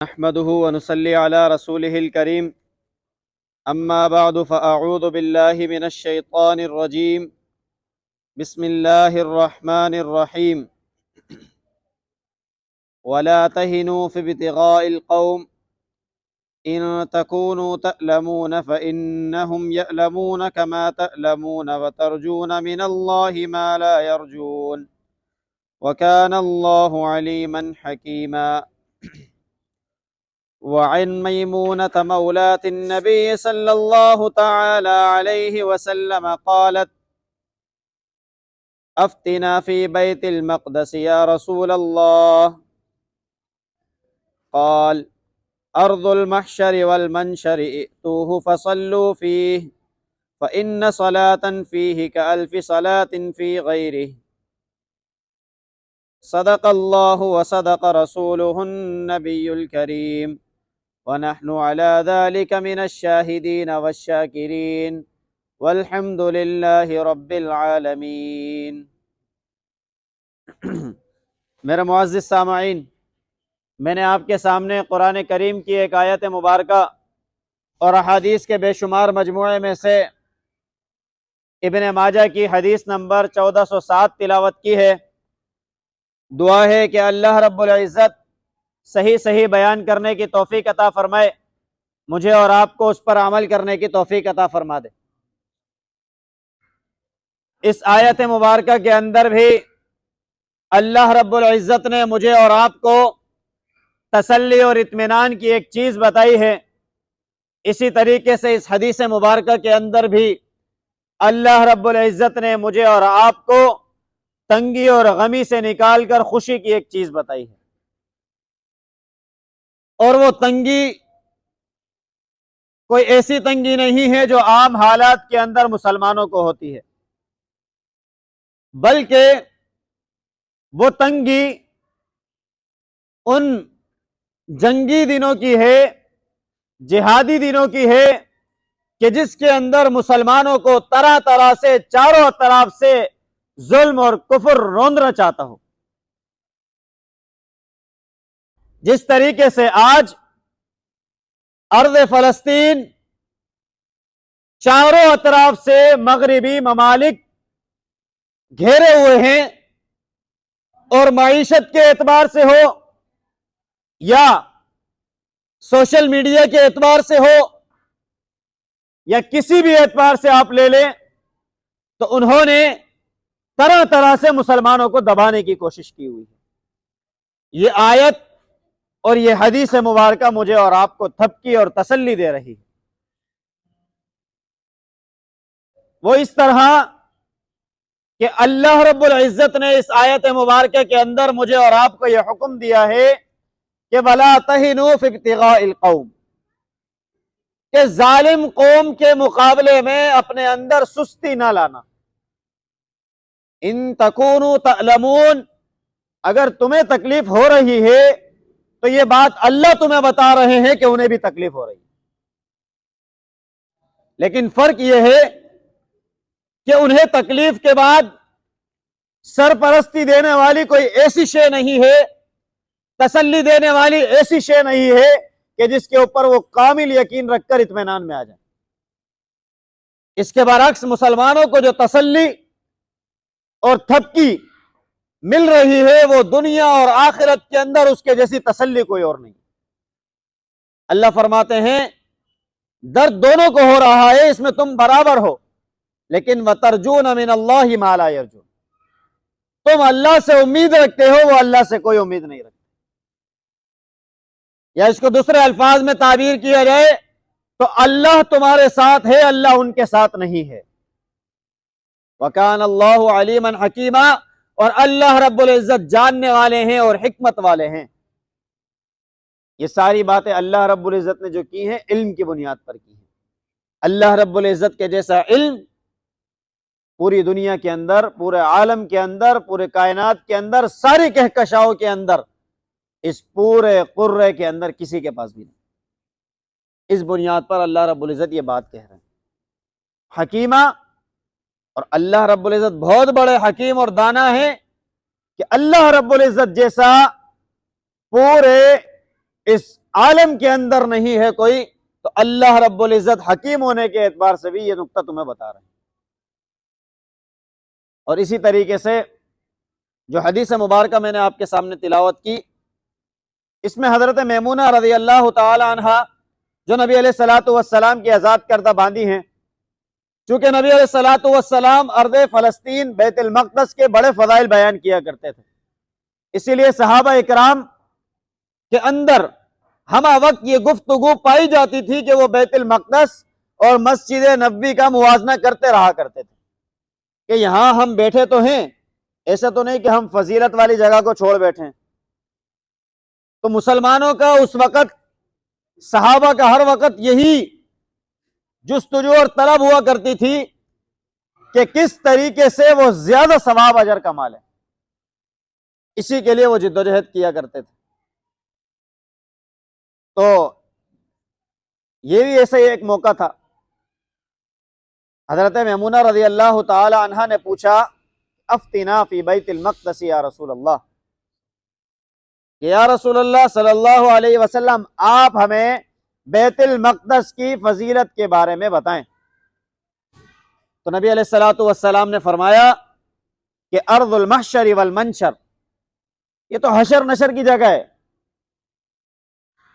نحمده ونصلي على رسوله الكريم أما بعد فأعوذ بالله من الشيطان الرجيم بسم الله الرحمن الرحيم ولا تهنوا في ابتغاء القوم إن تكونوا تألمون فإنهم يألمون كما تألمون وترجون من الله ما لا يرجون وكان الله عليما حكيما وعن ميمونة مولاة النبي صلى الله تعالى عليه وسلم قالت أفتنا في بيت المقدس يا رسول الله قال أرض المحشر والمنشر ائتوه فصلوا فيه فإن صلاة فيه كألف صلاة في غيره صدق الله وصدق رسوله النبي الكريم ونحن على ذلك من الشاهدين والشاكرين والحمد لله رب العالمین۔ میرے معزز سامعین، میں نے آپ کے سامنے قرآن کریم کی ایک آیت مبارکہ اور احادیث کے بے شمار مجموعے میں سے ابن ماجہ کی حدیث نمبر 1407 تلاوت کی ہے۔ دعا ہے کہ اللہ رب العزت صحیح بیان کرنے کی توفیق عطا فرمائے، مجھے اور آپ کو اس پر عمل کرنے کی توفیق عطا فرما دے۔ اس آیت مبارکہ کے اندر بھی اللہ رب العزت نے مجھے اور آپ کو تسلی اور اطمینان کی ایک چیز بتائی ہے۔ اسی طریقے سے اس حدیث مبارکہ کے اندر بھی اللہ رب العزت نے مجھے اور آپ کو تنگی اور غمی سے نکال کر خوشی کی ایک چیز بتائی ہے، اور وہ تنگی کوئی ایسی تنگی نہیں ہے جو عام حالات کے اندر مسلمانوں کو ہوتی ہے، بلکہ وہ تنگی ان جنگی دنوں کی ہے، جہادی دنوں کی ہے، کہ جس کے اندر مسلمانوں کو طرح طرح سے چاروں طرف سے ظلم اور کفر روندنا چاہتا ہو۔ جس طریقے سے آج ارض فلسطین چاروں اطراف سے مغربی ممالک گھیرے ہوئے ہیں، اور معیشت کے اعتبار سے ہو یا سوشل میڈیا کے اعتبار سے ہو یا کسی بھی اعتبار سے آپ لے لیں، تو انہوں نے طرح طرح سے مسلمانوں کو دبانے کی کوشش کی ہوئی ہے۔ یہ آیت اور یہ حدیث مبارکہ مجھے اور آپ کو تھپکی اور تسلی دے رہی ہے۔ وہ اس طرح کہ اللہ رب العزت نے اس آیت مبارکہ کے اندر مجھے اور آپ کو یہ حکم دیا ہے کہ وَلَا تَهِنُوا فِي ابْتِغَاءِ الْقَوْمِ، کہ ظالم قوم کے مقابلے میں اپنے اندر سستی نہ لانا۔ ان تکونوا تعلمون، اگر تمہیں تکلیف ہو رہی ہے تو یہ بات اللہ تمہیں بتا رہے ہیں کہ انہیں بھی تکلیف ہو رہی ہے، لیکن فرق یہ ہے کہ انہیں تکلیف کے بعد سرپرستی دینے والی کوئی ایسی شے نہیں ہے، تسلی دینے والی ایسی شے نہیں ہے کہ جس کے اوپر وہ کامل یقین رکھ کر اطمینان میں آ جائے۔ اس کے برعکس مسلمانوں کو جو تسلی اور تھپکی مل رہی ہے وہ دنیا اور آخرت کے اندر اس کے جیسی تسلی کوئی اور نہیں۔ اللہ فرماتے ہیں درد دونوں کو ہو رہا ہے، اس میں تم برابر ہو، لیکن وَتَرْجُونَ مِنَ اللَّهِ مَا لَا يَرْجُونَ، تم اللہ سے امید رکھتے ہو، وہ اللہ سے کوئی امید نہیں رکھتے۔ یا اس کو دوسرے الفاظ میں تعبیر کیا جائے تو اللہ تمہارے ساتھ ہے، اللہ ان کے ساتھ نہیں ہے۔ وَكَانَ اللَّهُ عَلِيمًا حَكِيمًا، اور اللہ رب العزت جاننے والے ہیں اور حکمت والے ہیں۔ یہ ساری باتیں اللہ رب العزت نے جو کی ہیں علم کی بنیاد پر کی ہیں۔ اللہ رب العزت کے جیسا علم پوری دنیا کے اندر، پورے عالم کے اندر، پورے کائنات کے اندر، ساری کہکشاؤں کے اندر، اس پورے قرے کے اندر کسی کے پاس بھی نہیں۔ اس بنیاد پر اللہ رب العزت یہ بات کہہ رہے ہیں حکیمہ، اور اللہ رب العزت بہت بڑے حکیم اور دانا ہے کہ اللہ رب العزت جیسا پورے اس عالم کے اندر نہیں ہے کوئی، تو اللہ رب العزت حکیم ہونے کے اعتبار سے بھی یہ نقطہ تمہیں بتا رہے ہیں۔ اور اسی طریقے سے جو حدیث مبارکہ میں نے آپ کے سامنے تلاوت کی، اس میں حضرت میمونہ رضی اللہ تعالی عنہا جو نبی علیہ الصلوۃ والسلام کی آزاد کردہ باندی ہیں، چونکہ نبی علیہ الصلوۃ والسلام ارض فلسطین بیت المقدس کے بڑے فضائل بیان کیا کرتے تھے، اسی لیے صحابہ اکرام کے اندر ہمہ وقت یہ گفتگو پائی جاتی تھی کہ وہ بیت المقدس اور مسجد نبوی کا موازنہ کرتے رہا کرتے تھے کہ یہاں ہم بیٹھے تو ہیں، ایسا تو نہیں کہ ہم فضیلت والی جگہ کو چھوڑ بیٹھیں۔ تو مسلمانوں کا اس وقت، صحابہ کا ہر وقت یہی جستجو اور طلب ہوا کرتی تھی کہ کس طریقے سے وہ زیادہ ثواب اجر کما لیں، اسی کے لیے وہ جدوجہد کیا کرتے تھے۔ تو یہ بھی ایسا ہی ایک موقع تھا، حضرت میمونہ رضی اللہ تعالی عنہا نے پوچھا افتنا فی بیت المقدس یا رسول اللہ، کہ یا رسول اللہ صلی اللہ علیہ وسلم آپ ہمیں بیت المقدس کی فضیلت کے بارے میں بتائیں۔ تو نبی علیہ الصلوۃ والسلام نے فرمایا کہ ارض المحشر والمنشر، یہ تو حشر نشر کی جگہ ہے،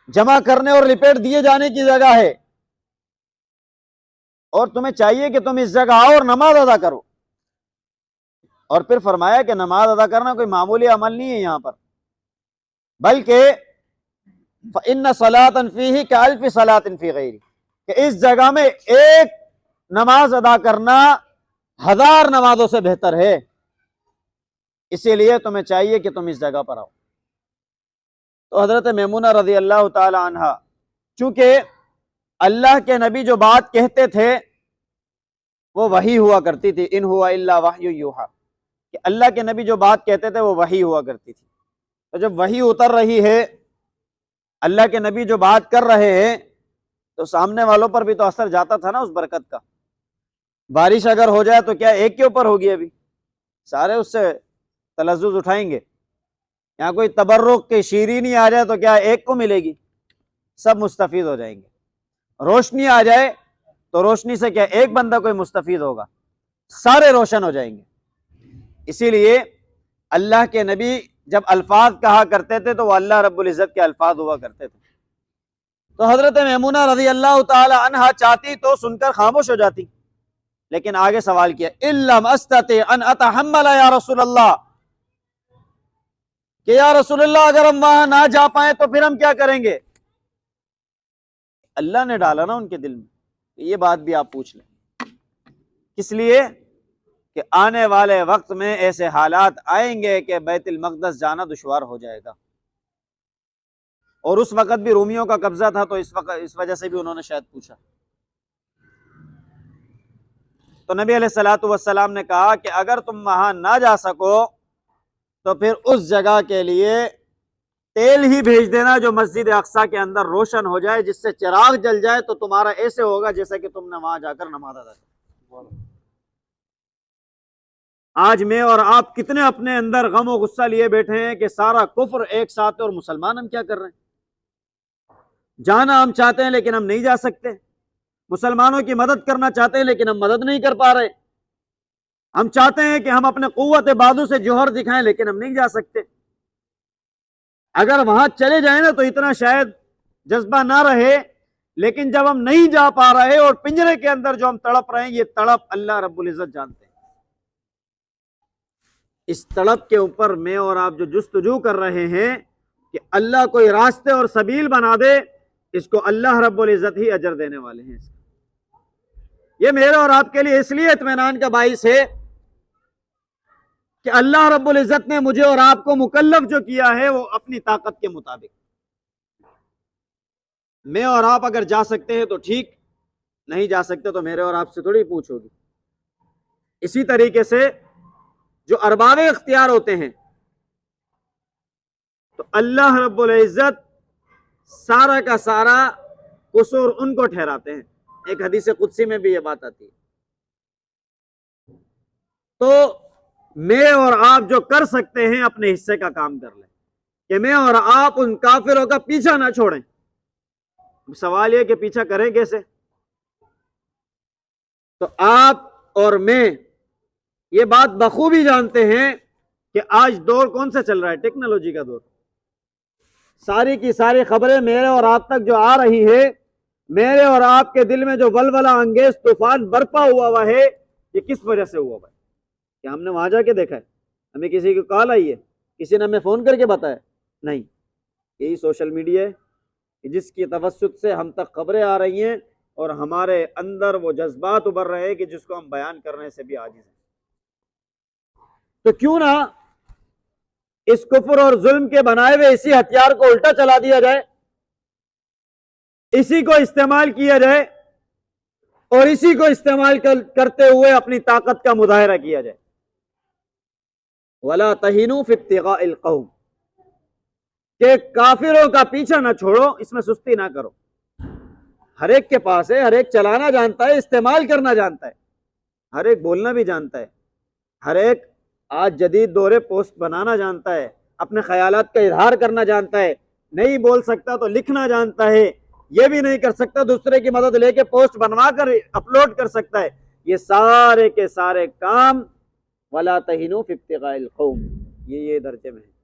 جمع کرنے اور لپیٹ دیے جانے کی جگہ ہے، اور تمہیں چاہیے کہ تم اس جگہ آؤ اور نماز ادا کرو۔ اور پھر فرمایا کہ نماز ادا کرنا کوئی معمولی عمل نہیں ہے یہاں پر، بلکہ فإن صلاة فیہ کألف صلاة فی غیرہ، کہ اس جگہ میں ایک نماز ادا کرنا 1000 نمازوں سے بہتر ہے، اسی لیے تمہیں چاہیے کہ تم اس جگہ پر آؤ۔ تو حضرت میمونہ رضی اللہ تعالی عنہا، چونکہ اللہ کے نبی جو بات کہتے تھے وہ وحی ہوا کرتی تھی، ان ہوا الا وحی یوحی، کہ اللہ کے نبی جو بات کہتے تھے وہ وحی ہوا کرتی تھی۔ تو جب وحی اتر رہی ہے، اللہ کے نبی جو بات کر رہے ہیں، تو سامنے والوں پر بھی تو اثر جاتا تھا نا اس برکت کا۔ بارش اگر ہو جائے تو کیا ایک کے اوپر ہوگی؟ ابھی سارے اس سے تلذذ اٹھائیں گے۔ یہاں کوئی تبرک کی شیرینی آ جائے تو کیا ایک کو ملے گی؟ سب مستفید ہو جائیں گے۔ روشنی آ جائے تو روشنی سے کیا ایک بندہ کوئی مستفید ہوگا؟ سارے روشن ہو جائیں گے۔ اسی لیے اللہ کے نبی جب الفاظ کہا کرتے تھے تو وہ اللہ رب العزت کے الفاظ ہوا کرتے تھے۔ تو حضرت میمونہ رضی اللہ تعالی عنہا چاہتی تو سن کر خاموش ہو جاتی، لیکن آگے سوال کیا اِلَّمْ أَسْتَطِعْ أَنْ أَتَحَمَّلَ یا رسول اللہ، کہ یا رسول اللہ اگر ہم وہاں نہ جا پائیں تو پھر ہم کیا کریں گے؟ اللہ نے ڈالا نا ان کے دل میں، یہ بات بھی آپ پوچھ لیں۔ کس لیے؟ کہ آنے والے وقت میں ایسے حالات آئیں گے کہ بیت المقدس جانا دشوار ہو جائے گا، اور اس وقت بھی رومیوں کا قبضہ تھا، تو اس وجہ سے بھی انہوں نے شاید پوچھا۔ تو نبی علیہ الصلوۃ والسلام نے کہا کہ اگر تم وہاں نہ جا سکو تو پھر اس جگہ کے لیے تیل ہی بھیج دینا جو مسجد اقصی کے اندر روشن ہو جائے، جس سے چراغ جل جائے تو تمہارا ایسے ہوگا جیسے کہ تم نے وہاں جا کر نماز ادا کی۔ آج میں اور آپ کتنے اپنے اندر غم و غصہ لیے بیٹھے ہیں کہ سارا کفر ایک ساتھ، اور مسلمان ہم کیا کر رہے ہیں؟ جانا ہم چاہتے ہیں لیکن ہم نہیں جا سکتے، مسلمانوں کی مدد کرنا چاہتے ہیں لیکن ہم مدد نہیں کر پا رہے، ہم چاہتے ہیں کہ ہم اپنے قوت بازو سے جوہر دکھائیں لیکن ہم نہیں جا سکتے۔ اگر وہاں چلے جائیں نا تو اتنا شاید جذبہ نہ رہے، لیکن جب ہم نہیں جا پا رہے اور پنجرے کے اندر جو ہم تڑپ رہے ہیں، یہ تڑپ اللہ رب العزت جانتے ہیں۔ اس تڑپ کے اوپر میں اور آپ جو جستجو کر رہے ہیں کہ اللہ کوئی راستے اور سبیل بنا دے، اس کو اللہ رب العزت ہی اجر دینے والے ہیں۔ یہ میرے اور آپ کے لیے اس لیے اطمینان کا باعث ہے کہ اللہ رب العزت نے مجھے اور آپ کو مکلف جو کیا ہے وہ اپنی طاقت کے مطابق۔ میں اور آپ اگر جا سکتے ہیں تو ٹھیک، نہیں جا سکتے تو میرے اور آپ سے تھوڑی پوچھو گی۔ اسی طریقے سے جو ارباب اختیار ہوتے ہیں تو اللہ رب العزت سارا کا سارا قصور ان کو ٹھہراتے ہیں۔ ایک حدیث قدسی میں بھی یہ بات آتی ہے۔ تو میں اور آپ جو کر سکتے ہیں اپنے حصے کا کام کر لیں، کہ میں اور آپ ان کافروں کا پیچھا نہ چھوڑیں، سوال یہ کہ پیچھا کریں کیسے؟ تو آپ اور میں یہ بات بخوبی جانتے ہیں کہ آج دور کون سا چل رہا ہے؟ ٹیکنالوجی کا دور۔ ساری کی ساری خبریں میرے اور آپ تک جو آ رہی ہے، میرے اور آپ کے دل میں جو ولولہ انگیز طوفان برپا ہوا ہے، یہ کس وجہ سے ہوا ہے؟ کہ ہم نے وہاں جا کے دیکھا ہے؟ ہمیں کسی کی کال آئی ہے؟ کسی نے ہمیں فون کر کے بتایا؟ نہیں، یہی سوشل میڈیا ہے کہ جس کی توسط سے ہم تک خبریں آ رہی ہیں اور ہمارے اندر وہ جذبات ابھر رہے ہیں کہ جس کو ہم بیان کرنے سے بھی عاجز ہیں۔ تو کیوں نہ اس کفر اور ظلم کے بنائے ہوئے اسی ہتھیار کو الٹا چلا دیا جائے، اسی کو استعمال کیا جائے اور اسی کو استعمال کرتے ہوئے اپنی طاقت کا مظاہرہ کیا جائے۔ وَلَا تَهِنُوا فِي ابْتِغَاءِ الْقَوْمِ، کہ کافروں کا پیچھا نہ چھوڑو، اس میں سستی نہ کرو۔ ہر ایک کے پاس ہے، ہر ایک چلانا جانتا ہے، استعمال کرنا جانتا ہے، ہر ایک بولنا بھی جانتا ہے، ہر ایک آج جدید دور پوسٹ بنانا جانتا ہے، اپنے خیالات کا اظہار کرنا جانتا ہے، نہیں بول سکتا تو لکھنا جانتا ہے، یہ بھی نہیں کر سکتا دوسرے کی مدد لے کے پوسٹ بنوا کر اپلوڈ کر سکتا ہے۔ یہ سارے کے سارے کام وَلَا تَهِنُوا فِي ابْتِغَاءِ الْقَوْمِ، یہ درجے میں ہے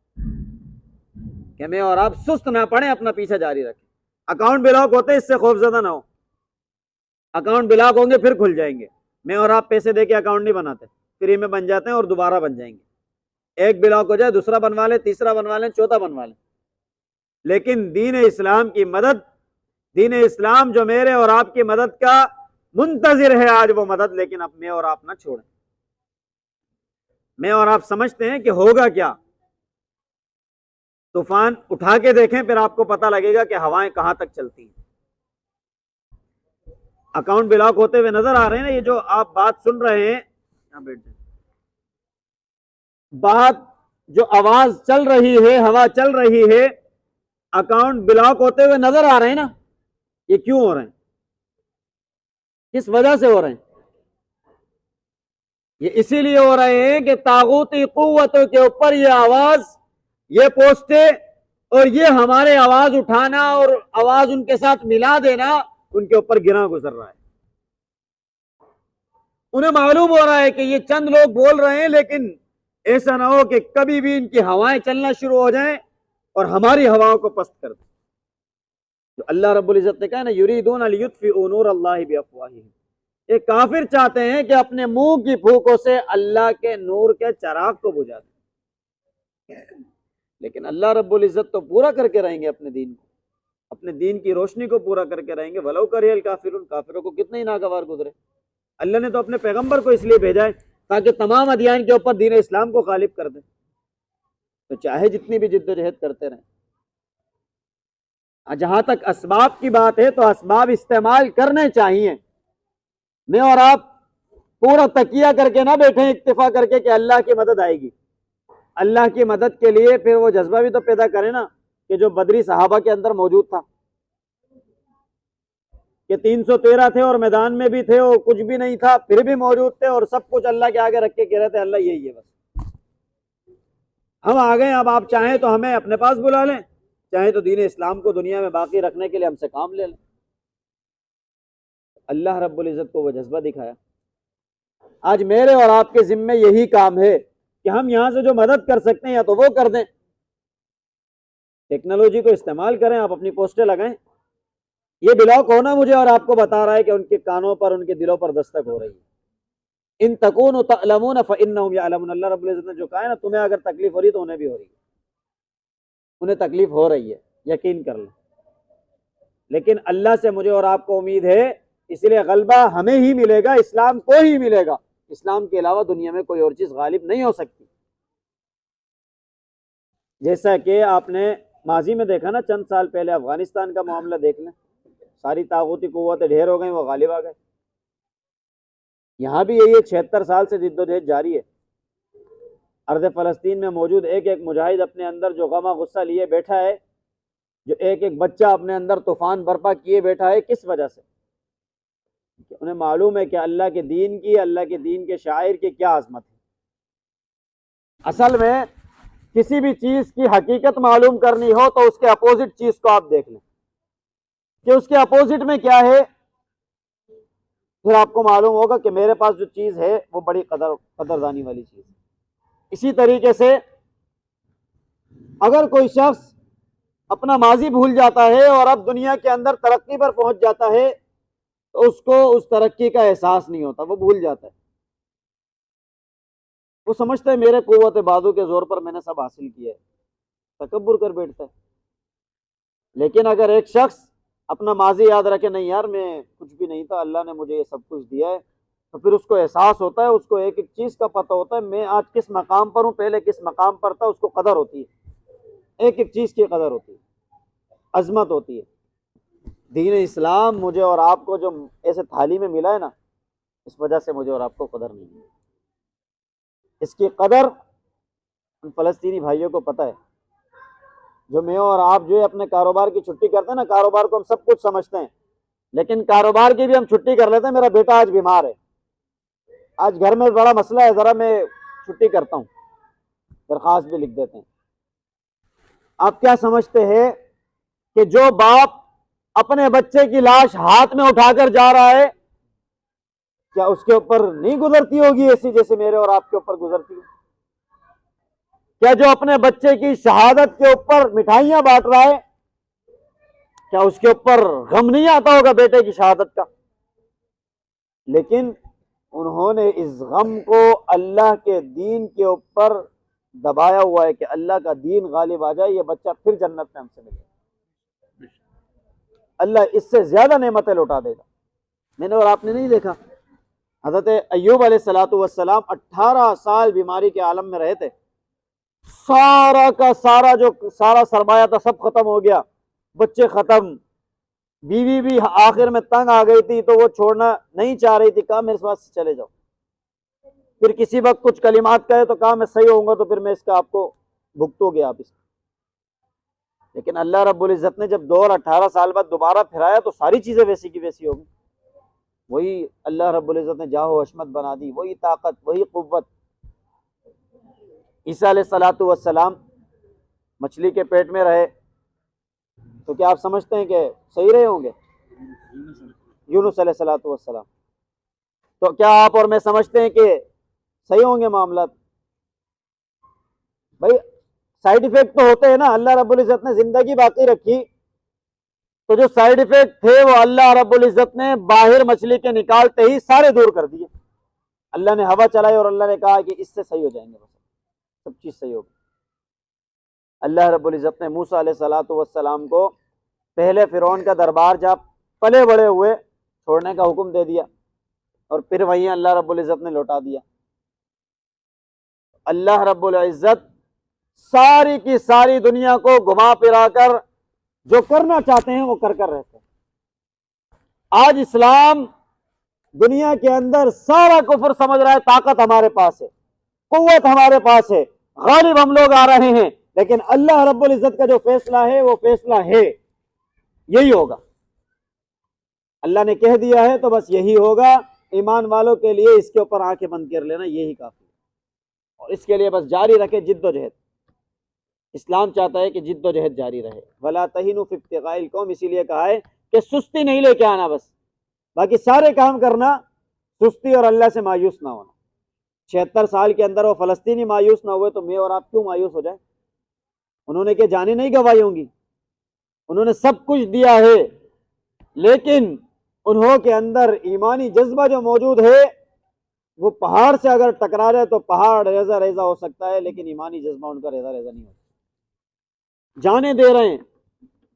کہ میں اور آپ سست نہ پڑیں، اپنا پیچھا جاری رکھیں۔ اکاؤنٹ بلاک ہوتے اس سے خوف زدہ نہ ہو، اکاؤنٹ بلاک ہوں گے پھر کھل جائیں گے۔ میں اور آپ پیسے دے کے اکاؤنٹ نہیں بناتے، فری میں بن جاتے ہیں اور دوبارہ بن جائیں گے۔ ایک بلاک ہو جائے دوسرا بنوا لیں، تیسرا بنوا لیں، چوتھا بنوا لیں۔ لیکن دین اسلام کی مدد، دین اسلام جو میرے اور آپ کی مدد کا منتظر ہے آج وہ مدد، لیکن اب میں اور آپ نہ چھوڑیں۔ میں اور آپ سمجھتے ہیں کہ ہوگا کیا؟ طوفان اٹھا کے دیکھیں پھر آپ کو پتہ لگے گا کہ ہوائیں کہاں تک چلتی ہیں۔ اکاؤنٹ بلاک ہوتے ہوئے نظر آ رہے ہیں نا، یہ جو آپ بات سن رہے ہیں، یہاں بیٹھ جائیں، بات جو آواز چل رہی ہے، ہوا چل رہی ہے، اکاؤنٹ بلاک ہوتے ہوئے نظر آ رہے ہیں نا، یہ کیوں ہو رہے ہیں؟ کس وجہ سے ہو رہے ہیں؟ یہ اسی لیے ہو رہے ہیں کہ طاغوتی قوتوں کے اوپر یہ آواز، یہ پوسٹیں اور یہ ہمارے آواز اٹھانا اور آواز ان کے ساتھ ملا دینا ان کے اوپر گرا گزر رہا ہے۔ انہیں معلوم ہو رہا ہے کہ یہ چند لوگ بول رہے ہیں، لیکن ایسا نہ ہو کہ کبھی بھی ان کی ہوائیں چلنا شروع ہو جائیں اور ہماری ہواؤں کو پست کر دیں۔ جو اللہ رب العزت نے کہا نا، یریدون لیطفئوا نور اللہ بافواہہم، یہ کافر چاہتے ہیں کہ اپنے منہ کی پھوکوں سے اللہ کے نور کے چراغ کو بجھا دیں، لیکن اللہ رب العزت تو پورا کر کے رہیں گے اپنے دین کو، اپنے دین کی روشنی کو پورا کر کے رہیں گے۔ ولو کرہ الکافرون، کافروں کو کتنے ہی ناگوار گزرے، اللہ نے تو اپنے پیغمبر کو اس لیے بھیجا ہے تاکہ تمام ادیان کے اوپر دین اسلام کو غالب کر دیں، تو چاہے جتنی بھی جد و جہد کرتے رہیں۔ جہاں تک اسباب کی بات ہے تو اسباب استعمال کرنے چاہیے۔ میں اور آپ پورا تکیہ کر کے نہ بیٹھیں اکتفا کر کے کہ اللہ کی مدد آئے گی۔ اللہ کی مدد کے لیے پھر وہ جذبہ بھی تو پیدا کریں نا کہ جو بدری صحابہ کے اندر موجود تھا، کہ 313 تھے اور میدان میں بھی تھے اور کچھ بھی نہیں تھا پھر بھی موجود تھے، اور سب کچھ اللہ کے آگے رکھ کے کہہ رہے تھے اللہ یہی ہے، بس ہم آ گئے، اب آپ چاہیں تو ہمیں اپنے پاس بلا لیں، چاہیں تو دین اسلام کو دنیا میں باقی رکھنے کے لیے ہم سے کام لے لیں۔ اللہ رب العزت کو وہ جذبہ دکھایا۔ آج میرے اور آپ کے ذمے یہی کام ہے کہ ہم یہاں سے جو مدد کر سکتے ہیں یا تو وہ کر دیں، ٹیکنالوجی کو استعمال کریں، آپ اپنی پوسٹیں لگائیں۔ یہ بلاک ہونا مجھے اور آپ کو بتا رہا ہے کہ ان کے کانوں پر، ان کے دلوں پر دستک ہو رہی ہے۔ ان تکونوا تعلمون فانہم یعلمون، اللہ رب العزت نے جو کہا ہے نا، تمہیں اگر تکلیف ہو رہی تو انہیں بھی ہو رہی ہے، انہیں تکلیف ہو رہی ہے، یقین کر لیں۔ لیکن اللہ سے مجھے اور آپ کو امید ہے، اس لیے غلبہ ہمیں ہی ملے گا، اسلام کو ہی ملے گا، اسلام کے علاوہ دنیا میں کوئی اور چیز غالب نہیں ہو سکتی۔ جیسا کہ آپ نے ماضی میں دیکھا نا، چند سال پہلے افغانستان کا معاملہ دیکھ لیں، ساری طاغوتی قوتیں ڈھیر ہو گئیں، وہ غالب آ گئے۔ یہاں بھی یہی 76 سال سے جد و جہد جاری ہے۔ ارض فلسطین میں موجود ایک ایک مجاہد اپنے اندر جو غم و غصہ لیے بیٹھا ہے، جو ایک ایک بچہ اپنے اندر طوفان برپا کیے بیٹھا ہے، کس وجہ سے؟ کہ انہیں معلوم ہے کہ اللہ کے دین کی، اللہ کے دین کے شاعر کی کیا عظمت ہے۔ اصل میں کسی بھی چیز کی حقیقت معلوم کرنی ہو تو اس کے اپوزٹ چیز کو آپ دیکھ لیں۔ کہ اس کے اپوزٹ میں کیا ہے، پھر آپ کو معلوم ہوگا کہ میرے پاس جو چیز ہے وہ بڑی قدردانی والی چیز ہے۔ اسی طریقے سے اگر کوئی شخص اپنا ماضی بھول جاتا ہے اور اب دنیا کے اندر ترقی پر پہنچ جاتا ہے تو اس کو اس ترقی کا احساس نہیں ہوتا، وہ بھول جاتا ہے، وہ سمجھتا ہے میرے قوت بازو کے زور پر میں نے سب حاصل کیا ہے، تکبر کر بیٹھتا ہے۔ لیکن اگر ایک شخص اپنا ماضی یاد رکھے، نہیں یار میں کچھ بھی نہیں تھا، اللہ نے مجھے یہ سب کچھ دیا ہے، تو پھر اس کو احساس ہوتا ہے، اس کو ایک ایک چیز کا پتہ ہوتا ہے، میں آج کس مقام پر ہوں، پہلے کس مقام پر تھا، اس کو قدر ہوتی ہے، ایک ایک چیز کی قدر ہوتی ہے، عظمت ہوتی ہے۔ دین اسلام مجھے اور آپ کو جو ایسے تھالی میں ملا ہے نا، اس وجہ سے مجھے اور آپ کو قدر نہیں ہے۔ اس کی قدر ان فلسطینی بھائیوں کو پتہ ہے، جو میں اور آپ جو ہے اپنے کاروبار کی چھٹی کرتے ہیں نا، کاروبار کو ہم سب کچھ سمجھتے ہیں، لیکن کاروبار کی بھی ہم چھٹی کر لیتے ہیں، میرا بیٹا آج بیمار ہے، آج گھر میں بڑا مسئلہ ہے، ذرا میں چھٹی کرتا ہوں، درخواست بھی لکھ دیتے ہیں۔ آپ کیا سمجھتے ہیں کہ جو باپ اپنے بچے کی لاش ہاتھ میں اٹھا کر جا رہا ہے، کیا اس کے اوپر نہیں گزرتی ہوگی ایسی جیسے میرے اور آپ کے اوپر گزرتی ہے؟ کیا جو اپنے بچے کی شہادت کے اوپر مٹھائیاں بانٹ رہا ہے، کیا اس کے اوپر غم نہیں آتا ہوگا بیٹے کی شہادت کا؟ لیکن انہوں نے اس غم کو اللہ کے دین کے اوپر دبایا ہوا ہے کہ اللہ کا دین غالب آ جائے، یہ بچہ پھر جنت میں ہم سے ملے، اللہ اس سے زیادہ نعمتیں لوٹا دے گا۔ میں نے اور آپ نے نہیں دیکھا، حضرت ایوب علیہ السلام 18 سال بیماری کے عالم میں رہے تھے، سارا کا سارا جو سارا سرمایہ تھا سب ختم ہو گیا، بچے ختم، بیوی بھی آخر میں تنگ آ گئی تھی تو وہ چھوڑنا نہیں چاہ رہی تھی، کہا میرے پاس چلے جاؤ، پھر کسی وقت کچھ کلمات کہے تو کہا میں صحیح ہوں گا تو پھر میں اس کا آپ کو بھگتو گے آپ اس کا۔ لیکن اللہ رب العزت نے جب دور 18 سال بعد دوبارہ پھرایا تو ساری چیزیں ویسی کی ویسی ہو گئی، وہی اللہ رب العزت نے جاہ و حشمت بنا دی، وہی طاقت، وہی قوت۔ عیسیٰ علیہ السلام مچھلی کے پیٹ میں رہے تو کیا آپ سمجھتے ہیں کہ صحیح رہے ہوں گے؟ یونس علیہ السلام تو کیا آپ اور میں سمجھتے ہیں کہ صحیح ہوں گے معاملات؟ بھائی سائیڈ ایفیکٹ تو ہوتے ہیں نا، اللہ رب العزت نے زندگی باقی رکھی تو جو سائیڈ ایفیکٹ تھے وہ اللہ رب العزت نے باہر مچھلی کے نکالتے ہی سارے دور کر دیے۔ اللہ نے ہوا چلائی اور اللہ نے کہا کہ اس سے صحیح ہو جائیں گے، بس سب چیز صحیح ہوگی۔ اللہ رب العزت نے موسیٰ علیہ السلام کو پہلے فرعون کا دربار جب پلے بڑے ہوئے چھوڑنے کا حکم دے دیا اور پھر وہیں اللہ رب العزت نے لوٹا دیا۔ اللہ رب العزت ساری کی ساری دنیا کو گھما پھرا کر جو کرنا چاہتے ہیں وہ کر رہتے ہیں۔ آج اسلام دنیا کے اندر سارا کفر سمجھ رہا ہے طاقت ہمارے پاس ہے، قوت ہمارے پاس ہے، غالب ہم لوگ آ رہے ہیں، لیکن اللہ رب العزت کا جو فیصلہ ہے وہ فیصلہ ہے، یہی ہوگا۔ اللہ نے کہہ دیا ہے تو بس یہی ہوگا۔ ایمان والوں کے لیے اس کے اوپر آنکھیں بند کر لینا یہی کافی ہے، اور اس کے لیے بس جاری رکھے جد و جہد۔ اسلام چاہتا ہے کہ جد و جہد جاری رہے، وَلَا تَهِنُوا فِي ابْتِغَاءِ الْقَوْمِ، اسی لیے کہا ہے کہ سستی نہیں لے کے آنا، بس باقی سارے کام کرنا، سستی اور اللہ سے مایوس نہ ہونا۔ 76 سال کے اندر وہ فلسطینی مایوس نہ ہوئے تو میں اور آپ کیوں مایوس ہو جائیں؟ انہوں نے کہ جانیں نہیں گوائی ہوں گی، انہوں نے سب کچھ دیا ہے، لیکن انہوں کے اندر ایمانی جذبہ جو موجود ہے وہ پہاڑ سے اگر ٹکرا جائے تو پہاڑ ریزہ ریزہ ہو سکتا ہے، لیکن ایمانی جذبہ ان کا ریزہ ریزہ نہیں ہوتا۔ جانے دے رہے ہیں،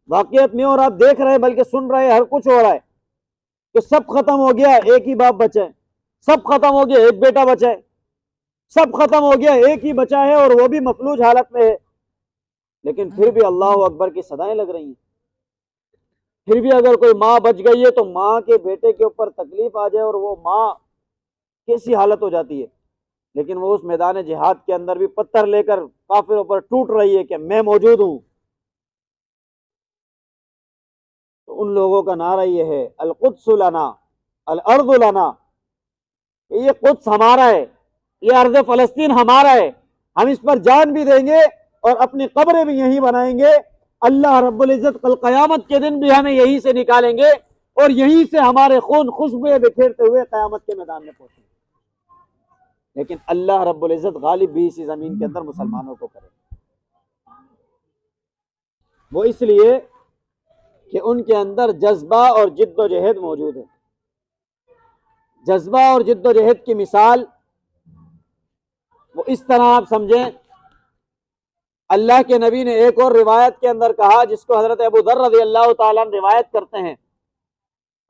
واقعات میں اور آپ دیکھ رہے ہیں بلکہ سن رہے ہیں، ہر کچھ ہو رہا ہے کہ سب ختم ہو گیا ایک ہی باپ بچا ہے، سب ختم ہو گیا ایک بیٹا بچا ہے، سب ختم ہو گیا ایک ہی بچا ہے اور وہ بھی مفلوج حالت میں ہے، لیکن پھر بھی اللہ اکبر کی صدائیں لگ رہی ہیں۔ پھر بھی اگر کوئی ماں بچ گئی ہے تو ماں کے بیٹے کے اوپر تکلیف آ جائے اور وہ ماں کیسی حالت ہو جاتی ہے، لیکن وہ اس میدان جہاد کے اندر بھی پتھر لے کر کافروں پر ٹوٹ رہی ہے کہ میں موجود ہوں۔ تو ان لوگوں کا نعرہ یہ ہے القدس لنا الارض لنا، یہ قدس ہمارا ہے، یہ ارض فلسطین ہمارا ہے، ہم اس پر جان بھی دیں گے اور اپنی قبریں بھی یہیں بنائیں گے، اللہ رب العزت کل قیامت کے دن بھی ہمیں یہیں سے نکالیں گے اور یہیں سے ہمارے خون خوشبوئیں بکھیرتے ہوئے قیامت کے میدان میں پہنچیں گے، لیکن اللہ رب العزت غالب بھی اسی زمین کے اندر مسلمانوں کو کرے، وہ اس لیے کہ ان کے اندر جذبہ اور جد و جہد موجود ہے۔ جذبہ اور جد و جہد کی مثال وہ اس طرح آپ سمجھیں، اللہ کے نبی نے ایک اور روایت کے اندر کہا، جس کو حضرت ابو ذر رضی اللہ تعالیٰ عنہ روایت کرتے ہیں،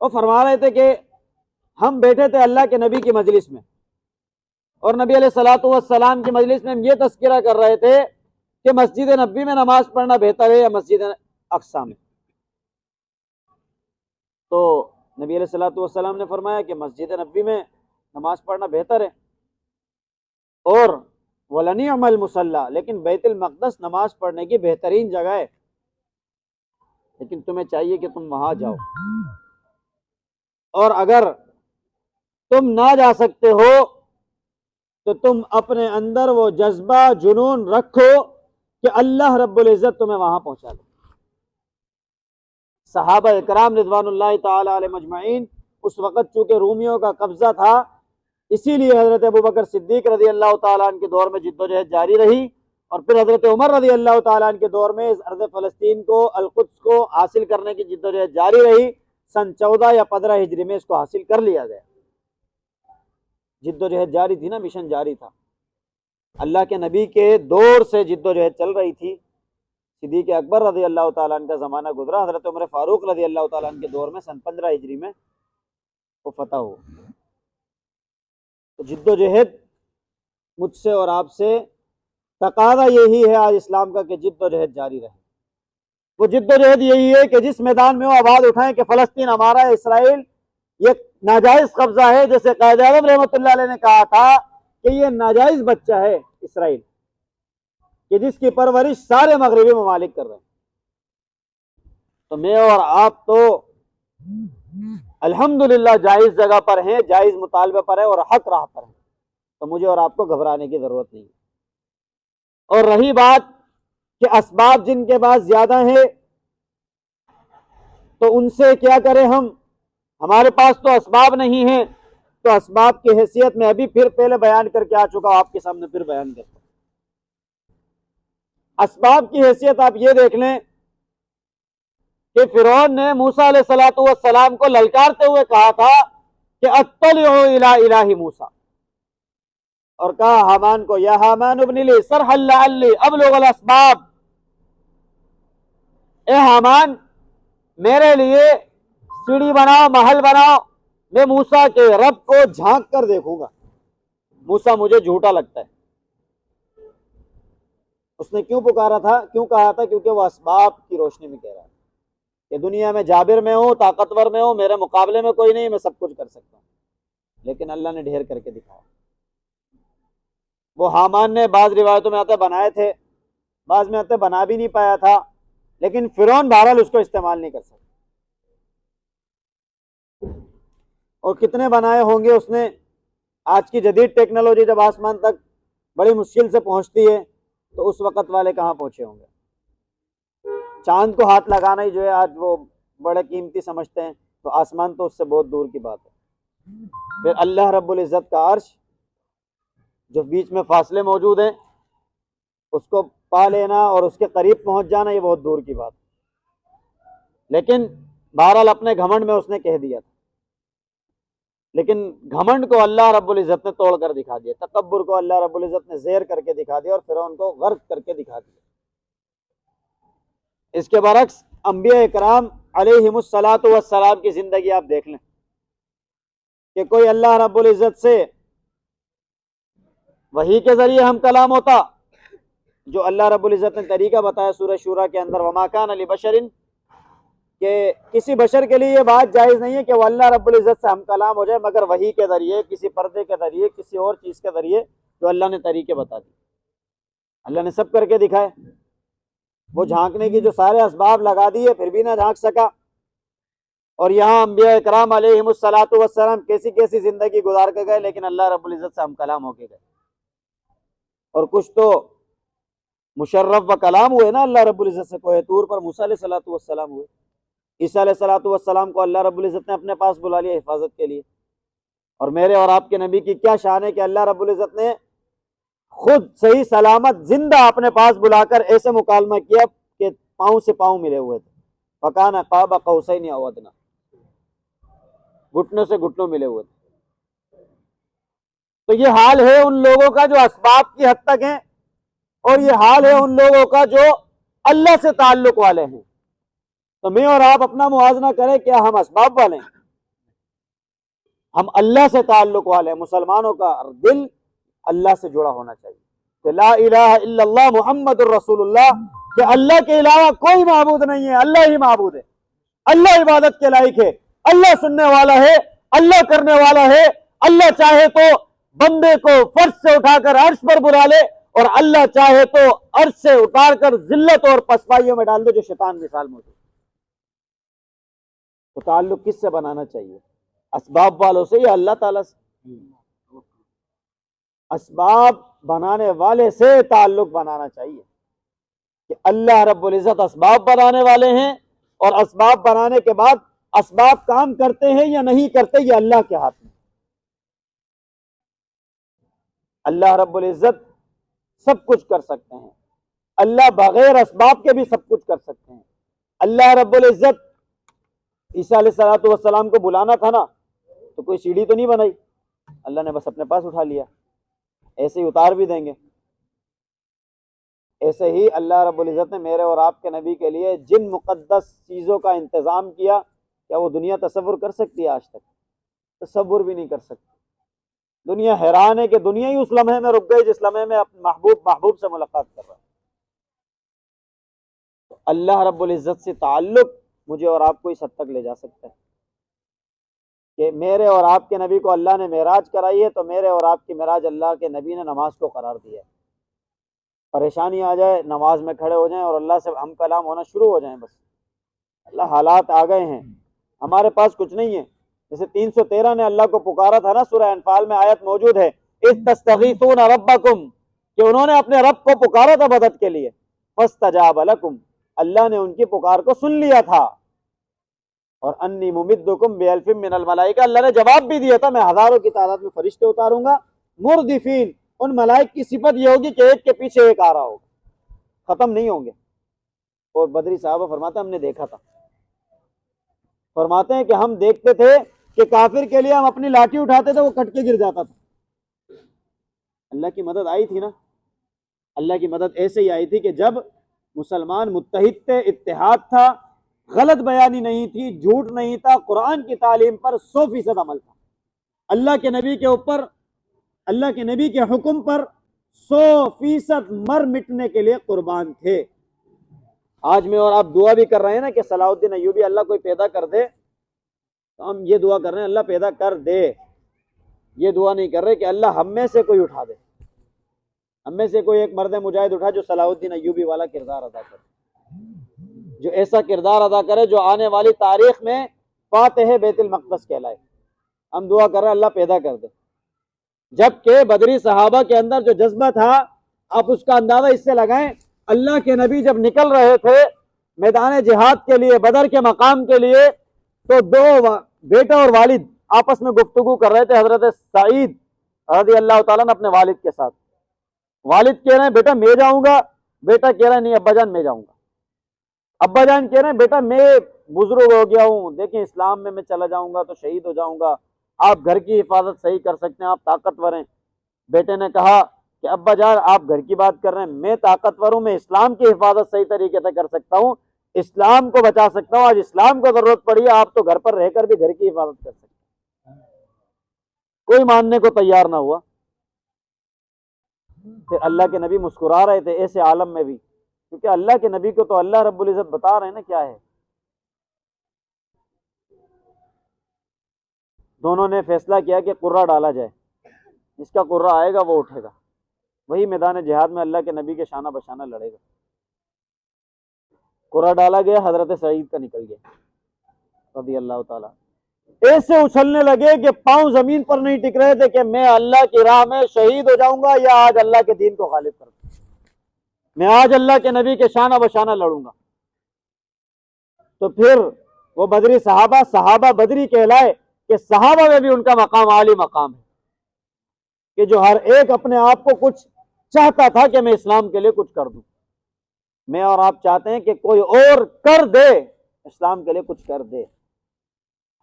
وہ فرما رہے تھے کہ ہم بیٹھے تھے اللہ کے نبی کی مجلس میں، اور نبی علیہ الصلوۃ والسلام کی مجلس میں ہم یہ تذکرہ کر رہے تھے کہ مسجد نبوی میں نماز پڑھنا بہتر ہے یا مسجد اقصی میں؟ تو نبی علیہ الصلوۃ والسلام نے فرمایا کہ مسجد نبوی میں نماز پڑھنا بہتر ہے، اور وَلَنِعْمَ الْمُصَلَّى، لیکن بیت المقدس نماز پڑھنے کی بہترین جگہ ہے، لیکن تمہیں چاہیے کہ تم وہاں جاؤ، اور اگر تم نہ جا سکتے ہو تو تم اپنے اندر وہ جذبہ جنون رکھو کہ اللہ رب العزت تمہیں وہاں پہنچا دے۔ صحابہ اکرام رضوان اللہ تعالی علیہ مجمعین اس وقت چونکہ رومیوں کا قبضہ تھا، اسی لیے حضرت ابوبکر صدیق رضی اللہ تعالیٰ عنہ کے دور میں جد و جہد جاری رہی، اور پھر حضرت عمر رضی اللہ تعالیٰ عنہ کے دور میں اس ارض فلسطین کو، القدس کو حاصل کرنے کی جد و جہد جاری رہی۔ سن 14 یا 15 ہجری میں اس کو حاصل کر لیا گیا۔ جد و جہد جاری تھی نا، مشن جاری تھا، اللہ کے نبی کے دور سے جد و جہد چل رہی تھی۔ صدیق اکبر رضی اللہ تعالیٰ عنہ کا زمانہ گزرا، حضرت عمر فاروق رضی اللہ تعالیٰ عنہ کے دور میں سن 15 ہجری میں وہ فتح ہو۔ تو جد و جہد مجھ سے اور آپ سے تقاضا یہی ہے آج اسلام کا کہ جد و جہد جاری رہے۔ وہ جد و جہد یہی ہے کہ جس میدان میں وہ آواز اٹھائیں کہ فلسطین ہمارا ہے، اسرائیل یہ ناجائز قبضہ ہے، جیسے قائد اعظم رحمۃ اللہ علیہ نے کہا تھا کہ یہ ناجائز بچہ ہے اسرائیل، کہ جس کی پرورش سارے مغربی ممالک کر رہے ہیں۔ تو میں اور آپ تو الحمدللہ جائز جگہ پر ہیں، جائز مطالبے پر ہیں اور حق راہ پر ہیں، تو مجھے اور آپ کو گھبرانے کی ضرورت نہیں ہے۔ اور رہی بات کہ اسباب جن کے پاس زیادہ ہیں تو ان سے کیا کریں ہم؟ ہمارے پاس تو اسباب نہیں ہیں، تو اسباب کی حیثیت میں ابھی پھر پہلے بیان کر کے آ چکا ہوں، آپ کے سامنے پھر بیان کرتا ہوں۔ اسباب کی حیثیت آپ یہ دیکھ لیں کہ فرعون نے موسیٰ علیہ الصلوۃ والسلام کو للکارتے ہوئے کہا تھا کہ اطلع الی الہ موسیٰ، اور کہا حامان کو یا حامان ابن لی صرحا لعلی ابلغ الاسباب، اے حامان میرے لیے سیڑھی بناؤ، محل بناؤ، میں موسیٰ کے رب کو جھانک کر دیکھوں گا، موسیٰ مجھے جھوٹا لگتا ہے۔ اس نے کیوں پکارا تھا، کیوں کہا تھا؟ کیونکہ وہ اسباب کی روشنی میں کہہ رہا ہے کہ دنیا میں جابر میں ہوں، طاقتور میں ہوں، میرے مقابلے میں کوئی نہیں، میں سب کچھ کر سکتا ہوں، لیکن اللہ نے ڈھیر کر کے دکھایا۔ وہ حامان نے بعض روایتوں میں آتے بنائے تھے، بعض میں آتے بنا بھی نہیں پایا تھا، لیکن فرعون بہرحال اس کو استعمال نہیں کر سکتا۔ اور کتنے بنائے ہوں گے اس نے؟ آج کی جدید ٹیکنالوجی جب آسمان تک بڑی مشکل سے پہنچتی ہے تو اس وقت والے کہاں پہنچے ہوں گے؟ چاند کو ہاتھ لگانا ہی جو ہے آج وہ بڑے قیمتی سمجھتے ہیں، تو آسمان تو اس سے بہت دور کی بات ہے۔ پھر اللہ رب العزت کا عرش جو بیچ میں فاصلے موجود ہیں، اس کو پا لینا اور اس کے قریب پہنچ جانا، یہ بہت دور کی بات ہے۔ لیکن بہرحال اپنے گھمنڈ میں اس نے کہہ دیا تھا، لیکن گھمنڈ کو اللہ رب العزت نے توڑ کر دکھا دیا، تکبر کو اللہ رب العزت نے زیر کر کے دکھا دیا، اور فرعون کو غرق کر کے دکھا دیا۔ اس کے برعکس انبیاء اکرام علیہم الصلاۃ والسلام کی زندگی آپ دیکھ لیں کہ کوئی اللہ رب العزت سے وحی کے ذریعے ہم کلام ہوتا، جو اللہ رب العزت نے طریقہ بتایا سورہ شورى کے اندر، وما کان لبشر، کہ کسی بشر کے لیے یہ بات جائز نہیں ہے کہ وہ اللہ رب العزت سے ہم کلام ہو جائے مگر وحی کے ذریعے، کسی پردے کے ذریعے، کسی اور چیز کے ذریعے، جو اللہ نے طریقے بتا دی۔ اللہ نے سب کر کے دکھائے، وہ جھانکنے کی جو سارے اسباب لگا دیے پھر بھی نہ جھانک سکا۔ اور یہاں انبیاء اکرام علیہم الصلاۃ والسلام کیسی کیسی زندگی گزار کے گئے، لیکن اللہ رب العزت سے ہم کلام ہو کے گئے۔ اور کچھ تو مشرف و کلام ہوئے نا اللہ رب العزت سے کوہ طور پر، موسیٰ علیہ السلام ہوئے، عیسیٰ علیہ السلام کو اللہ رب العزت نے اپنے پاس بلا لیا حفاظت کے لیے۔ اور میرے اور آپ کے نبی کی کیا شان ہے کہ اللہ رب العزت نے خود صحیح سلامت زندہ اپنے پاس بلا کر ایسے مکالمہ کیا کہ پاؤں سے پاؤں ملے ہوئے تھے، فَكَانَ قَابَ قَوْسَيْنِ أَوْ أَدْنَىٰ، گھٹنوں سے گھٹنوں ملے ہوئے تھے۔ تو یہ حال ہے ان لوگوں کا جو اسباب کی حد تک ہیں، اور یہ حال ہے ان لوگوں کا جو اللہ سے تعلق والے ہیں۔ تو میں اور آپ اپنا موازنہ کریں، کیا ہم اسباب والے ہیں؟ ہم اللہ سے تعلق والے ہیں۔ مسلمانوں کا دل اللہ سے جڑا ہونا چاہیے کہ لا الہ الا اللہ محمد الرسول اللہ، کہ اللہ کے علاوہ کوئی معبود نہیں ہے، اللہ ہی معبود ہے، اللہ عبادت کے لائق ہے، اللہ سننے والا ہے، اللہ کرنے والا ہے۔ اللہ چاہے تو بندے کو فرش سے اٹھا کر عرش پر بلا لے، اور اللہ چاہے تو عرش سے اتار کر ذلت اور پسپائیوں میں ڈال دے، جو شیطان مثال موجود۔ تو تعلق کس سے بنانا چاہیے؟ اسباب والوں سے یا اللہ تعالیٰ سے؟ اسباب بنانے والے سے تعلق بنانا چاہیے کہ اللہ رب العزت اسباب بنانے والے ہیں، اور اسباب بنانے کے بعد اسباب کام کرتے ہیں یا نہیں کرتے، یہ اللہ کے ہاتھ میں۔ اللہ رب العزت سب کچھ کر سکتے ہیں، اللہ بغیر اسباب کے بھی سب کچھ کر سکتے ہیں۔ اللہ رب العزت عیسیٰ علیہ السلام کو بلانا تھا نا، تو کوئی سیڑھی تو نہیں بنائی، اللہ نے بس اپنے پاس اٹھا لیا، ایسے ہی اتار بھی دیں گے۔ ایسے ہی اللہ رب العزت نے میرے اور آپ کے نبی کے لیے جن مقدس چیزوں کا انتظام کیا، کیا وہ دنیا تصور کر سکتی ہے؟ آج تک تصور بھی نہیں کر سکتی۔ دنیا حیران ہے کہ دنیا ہی اس لمحے میں رک گئی جس لمحے میں اپنے محبوب سے ملاقات کر رہا ہے۔ تو اللہ رب العزت سے تعلق مجھے اور آپ کو اس حد تک لے جا سکتا ہے کہ میرے اور آپ کے نبی کو اللہ نے معراج کرائی ہے، تو میرے اور آپ کی معراج اللہ کے نبی نے نماز کو قرار دیا ہے۔ پریشانی آ جائے نماز میں کھڑے ہو جائیں اور اللہ سے ہم کلام ہونا شروع ہو جائیں، بس اللہ حالات آ گئے ہیں، ہمارے پاس کچھ نہیں ہے۔ جیسے 313 نے اللہ کو پکارا تھا نا، سورہ انفال میں آیت موجود ہے، اذ تستغیثون ربکم، کہ انہوں نے اپنے رب کو پکارا تھا مدد کے لیے، فاستجاب لکم، اللہ نے ان کی پکار کو سن لیا تھا، اور انی ممدکم بالف من الملائکہ، اللہ نے جواب بھی دیا تھا میں ہزاروں کی تعداد میں فرشتے اتاروں گا، مردفین، ان ملائک کی صفت یہ ہوگی کہ ایک کے پیچھے ایک آ رہا ہوگا، ختم نہیں ہوں گے۔ اور بدری صاحبہ فرماتے ہیں ہم نے دیکھا تھا، فرماتے ہیں کہ ہم دیکھتے تھے کہ کافر کے لیے ہم اپنی لاٹھی اٹھاتے تھے، وہ کٹ کے گر جاتا تھا۔ اللہ کی مدد آئی تھی نا، اللہ کی مدد ایسے ہی آئی تھی کہ جب مسلمان متحد تھے، اتحاد تھا، غلط بیانی نہیں تھی، جھوٹ نہیں تھا، قرآن کی تعلیم پر 100% عمل تھا، اللہ کے نبی کے اوپر، اللہ کے نبی کے حکم پر 100% مر مٹنے کے لیے قربان تھے۔ آج میں اور آپ دعا بھی کر رہے ہیں نا کہ صلاح الدین ایوبی اللہ کوئی پیدا کر دے، تو ہم یہ دعا کر رہے ہیں اللہ پیدا کر دے، یہ دعا نہیں کر رہے کہ اللہ ہم میں سے کوئی اٹھا دے، ہم میں سے کوئی ایک مرد مجاہد اٹھا جو صلاح الدین ایوبی والا کردار ادا کرے، جو ایسا کردار ادا کرے جو آنے والی تاریخ میں فاتح بیت المقدس کہلائے۔ ہم دعا کر رہے ہیں اللہ پیدا کر دے، جبکہ بدری صحابہ کے اندر جو جذبہ تھا، آپ اس کا اندازہ اس سے لگائیں، اللہ کے نبی جب نکل رہے تھے میدان جہاد کے لیے، بدر کے مقام کے لیے، تو دو بیٹا اور والد آپس میں گفتگو کر رہے تھے، حضرت سعید رضی اللہ تعالیٰ نے اپنے والد کے ساتھ، والد کہہ رہے ہیں بیٹا میں جاؤں گا، بیٹا کہہ رہا ہے نہیں ابا جان میں جاؤں گا، ابا جان کہہ رہے ہیں بیٹا میں بزرگ ہو گیا ہوں، دیکھیں اسلام میں چلا جاؤں گا تو شہید ہو جاؤں گا، آپ گھر کی حفاظت صحیح کر سکتے ہیں، آپ طاقتور ہیں۔ بیٹے نے کہا کہ ابا جان آپ گھر کی بات کر رہے ہیں، میں طاقتور ہوں، میں اسلام کی حفاظت صحیح طریقے سے کر سکتا ہوں، اسلام کو بچا سکتا ہوں، آج اسلام کو ضرورت پڑی ہے، آپ تو گھر پر رہ کر بھی گھر کی حفاظت کر سکتے ہیں۔ کوئی ماننے کو تیار نہ ہوا۔ پھر اللہ کے نبی مسکرا رہے تھے ایسے عالم میں بھی، کیونکہ اللہ کے نبی کو تو اللہ رب العزت بتا رہے ہیں نا کیا ہے۔ دونوں نے فیصلہ کیا کہ قرہ ڈالا جائے، جس کا قرہ آئے گا وہ اٹھے گا، وہی میدان جہاد میں اللہ کے نبی کے شانہ بشانہ لڑے گا۔ قرہ ڈالا گیا، حضرت سعید کا نکل گیا رضی اللہ تعالیٰ، ایسے اچھلنے لگے کہ پاؤں زمین پر نہیں ٹک رہے تھے کہ میں اللہ کی راہ میں شہید ہو جاؤں گا یا آج اللہ کے دین کو غالب کر دوں۔ میں آج اللہ کے نبی کے شانہ بشانہ لڑوں گا، تو پھر وہ بدری صحابہ بدری کہلائے کہ صحابہ میں بھی ان کا مقام عالی مقام ہے، کہ جو ہر ایک اپنے آپ کو کچھ چاہتا تھا کہ میں اسلام کے لیے کچھ کر دوں۔ میں اور آپ چاہتے ہیں کہ کوئی اور کر دے، اسلام کے لیے کچھ کر دے،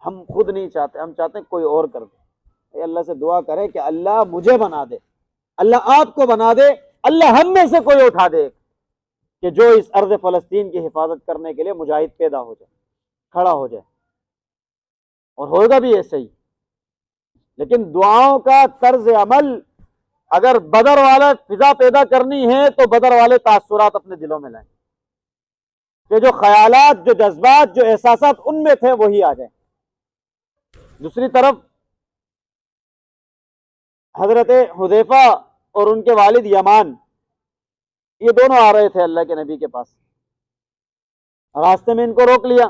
ہم خود نہیں چاہتے، ہم چاہتے ہیں کوئی اور کر دے۔ اللہ سے دعا کرے کہ اللہ مجھے بنا دے، اللہ آپ کو بنا دے، اللہ ہم میں سے کوئی اٹھا دے کہ جو اس ارض فلسطین کی حفاظت کرنے کے لیے مجاہد پیدا ہو جائے، کھڑا ہو جائے، اور ہوگا بھی ایسے ہی۔ لیکن دعاؤں کا طرز عمل اگر بدر والا فضا پیدا کرنی ہے تو بدر والے تاثرات اپنے دلوں میں لائیں، کہ جو خیالات، جو جذبات، جو احساسات ان میں تھے وہی آ جائیں۔ دوسری طرف حضرت حذیفہ اور ان کے والد یمان، یہ دونوں آ رہے تھے اللہ کے نبی کے پاس، راستے میں ان کو روک لیا،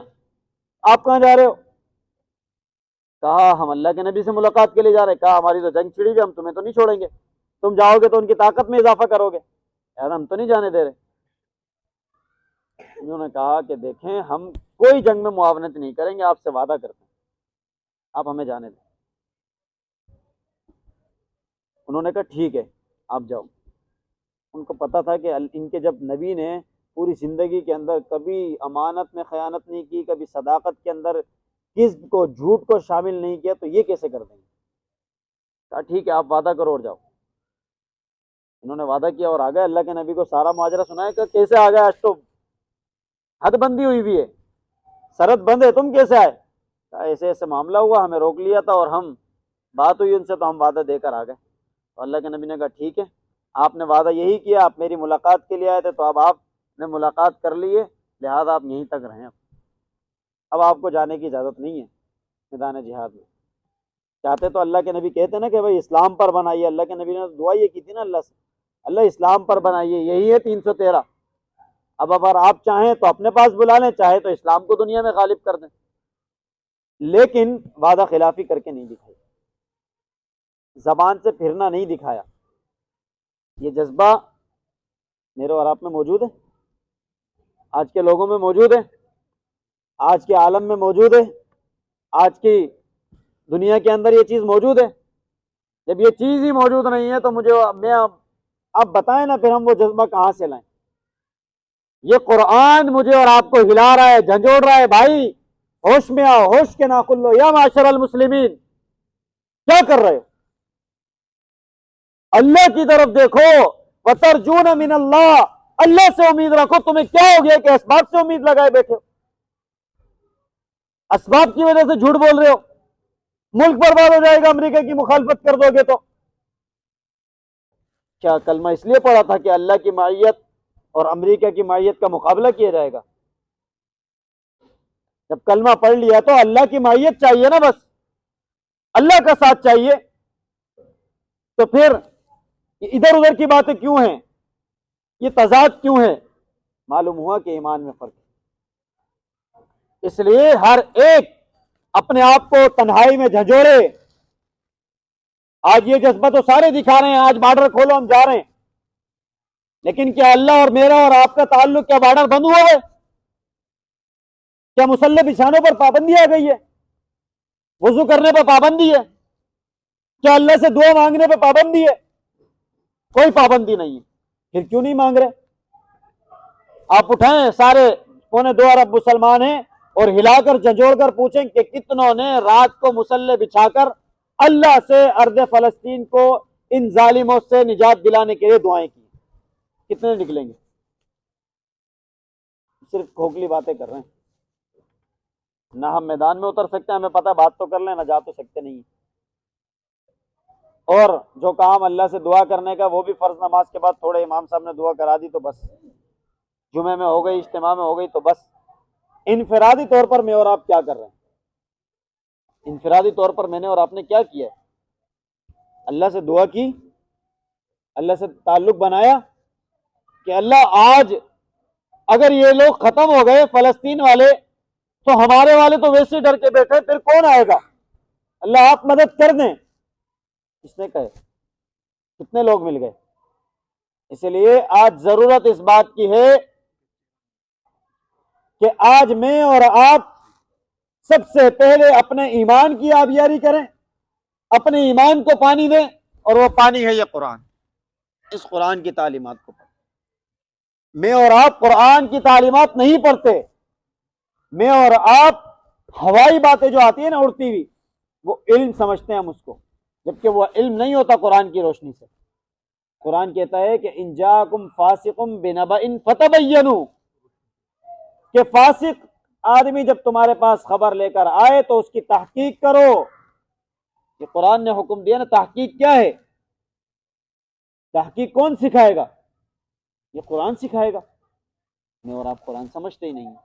آپ کہاں جا رہے ہو؟ کہا ہم اللہ کے نبی سے ملاقات کے لیے جا رہے ہیں۔ کہا ہماری تو جنگ چھڑی ہوئی، ہم تمہیں تو نہیں چھوڑیں گے، تم جاؤ گے تو ان کی طاقت میں اضافہ کرو گے، یار ہم تو نہیں جانے دے رہے۔ انہوں نے کہا کہ دیکھیں ہم کوئی جنگ میں معاونت نہیں کریں گے، آپ سے وعدہ کرتے ہیں، آپ ہمیں جانے دیں۔ انہوں نے کہا ٹھیک ہے آپ جاؤ۔ ان کو پتا تھا کہ ان کے جب نبی نے پوری زندگی کے اندر کبھی امانت میں خیانت نہیں کی، کبھی صداقت کے اندر کذب کو، جھوٹ کو شامل نہیں کیا، تو یہ کیسے کر دیں گے؟ کہا ٹھیک ہے آپ وعدہ کرو اور جاؤ۔ انہوں نے وعدہ کیا اور آ گئے، اللہ کے نبی کو سارا ماجرا سنایا کہ کیسے آ گئے، آج تو حد بندی ہوئی ہوئی ہے، سرحد بند ہے، تم کیسے آئے؟ کہا ایسے ایسے معاملہ ہوا، ہمیں روک لیا تھا اور ہم بات ہوئی ان سے تو ہم وعدہ دے کر آ گئے۔ تو اللہ کے نبی نے کہا ٹھیک ہے، آپ نے وعدہ یہی کیا، آپ میری ملاقات کے لیے آئے تھے تو اب آپ نے ملاقات کر لی ہے، لہذا آپ یہیں تک رہیں، اب آپ کو جانے کی اجازت نہیں ہے میدان جہاد میں۔ چاہتے تو اللہ کے نبی کہتے نا کہ بھائی اسلام پر بنائیے، اللہ کے نبی نے دعا یہ کی تھی نا اللہ سے، اللہ اسلام پر بنائیے، یہی ہے 313۔ اب اگر آپ چاہیں تو اپنے پاس بلا لیں، چاہے تو اسلام کو دنیا میں غالب کر دیں، لیکن وعدہ خلافی کر کے نہیں دکھائی، زبان سے پھرنا نہیں دکھایا۔ یہ جذبہ میرے اور آپ میں موجود ہے، آج کے لوگوں میں موجود ہے، آج کے عالم میں موجود ہے، آج کی دنیا کے اندر یہ چیز موجود ہے۔ جب یہ چیز ہی موجود نہیں ہے تو میں آپ بتائیں نا پھر ہم وہ جذبہ کہاں سے لائیں؟ یہ قرآن مجھے اور آپ کو ہلا رہا ہے، جھنجھوڑ رہا ہے، بھائی ہوش میں آؤ، ہوش کے ناخن لو، یا معاشر المسلمین، کیا کر رہے ہو؟ اللہ کی طرف دیکھو، وَتَرْجُونَ مِنَ اللَّهِ، اللہ سے امید رکھو۔ تمہیں کیا ہو گیا کہ اسباب سے امید لگائے بیٹھے ہو؟ اسباب کی وجہ سے جھوٹ بول رہے ہو، ملک برباد ہو جائے گا امریکہ کی مخالفت کر دو گے تو۔ کیا کلمہ اس لیے پڑھا تھا کہ اللہ کی معیت اور امریکہ کی معیت کا مقابلہ کیا جائے گا؟ جب کلمہ پڑھ لیا تو اللہ کی معیت چاہیے نا، بس اللہ کا ساتھ چاہیے، تو پھر ادھر ادھر کی باتیں کیوں ہیں؟ یہ تضاد کیوں ہے؟ معلوم ہوا کہ ایمان میں فرق ہے۔ اس لیے ہر ایک اپنے آپ کو تنہائی میں جھنجھوڑے۔ آج یہ جذبہ تو سارے دکھا رہے ہیں، آج بارڈر کھولو ہم جا رہے ہیں، لیکن کیا اللہ اور میرا اور آپ کا تعلق، کیا بارڈر بند ہوا ہے؟ کیا مسلح بچھانے پر پابندی آ گئی ہے؟ وضو کرنے پر پابندی ہے؟ کیا اللہ سے دعا مانگنے پہ پابندی ہے؟ کوئی پابندی نہیں ہے، پھر کیوں نہیں مانگ رہے؟ آپ اٹھائیں، سارے 2.25 ارب مسلمان ہیں، اور ہلا کر جھنجھوڑ کر پوچھیں کہ کتنوں نے رات کو مسلح بچھا کر اللہ سے ارض فلسطین کو ان ظالموں سے نجات دلانے کے لیے دعائیں کی؟ کتنے نکلیں گے؟ صرف کھوکھلی باتیں کر رہے ہیں، نہ ہم میدان میں اتر سکتے ہیں، ہمیں پتہ بات تو کر لیں، نہ جا تو سکتے نہیں۔ اور جو کام اللہ سے دعا کرنے کا وہ بھی فرض نماز کے بعد تھوڑے امام صاحب نے دعا کرا دی تو بس، جمعے میں ہو گئی، اجتماع میں ہو گئی تو بس۔ انفرادی طور پر میں اور آپ کیا کر رہے ہیں؟ انفرادی طور پر میں نے اور آپ نے کیا کیا ہے؟ اللہ سے دعا کی، اللہ سے تعلق بنایا کہ اللہ آج اگر یہ لوگ ختم ہو گئے فلسطین والے تو ہمارے والے تو ویسے ڈر کے بیٹھے، پھر کون آئے گا؟ اللہ آپ مدد کر دیں۔ اس نے کہے کتنے لوگ مل گئے؟ اس لیے آج ضرورت اس بات کی ہے کہ آج میں اور آپ سب سے پہلے اپنے ایمان کی آبیاری کریں، اپنے ایمان کو پانی دیں، اور وہ پانی ہے یہ قرآن، اس قرآن کی تعلیمات کو پڑھیں۔ میں اور آپ قرآن کی تعلیمات نہیں پڑھتے، میں اور آپ ہوائی باتیں جو آتی ہیں نا اڑتی ہوئی، وہ علم سمجھتے ہیں ہم اس کو، جبکہ وہ علم نہیں ہوتا قرآن کی روشنی سے۔ قرآن کہتا ہے کہ ان جاءکم فاسق بنبأ فتبینوا، کہ فاسق آدمی جب تمہارے پاس خبر لے کر آئے تو اس کی تحقیق کرو۔ یہ قرآن نے حکم دیا نا، تحقیق کیا ہے؟ تحقیق کون سکھائے گا؟ یہ قرآن سکھائے گا۔ میں اور آپ قرآن سمجھتے ہی نہیں ہیں۔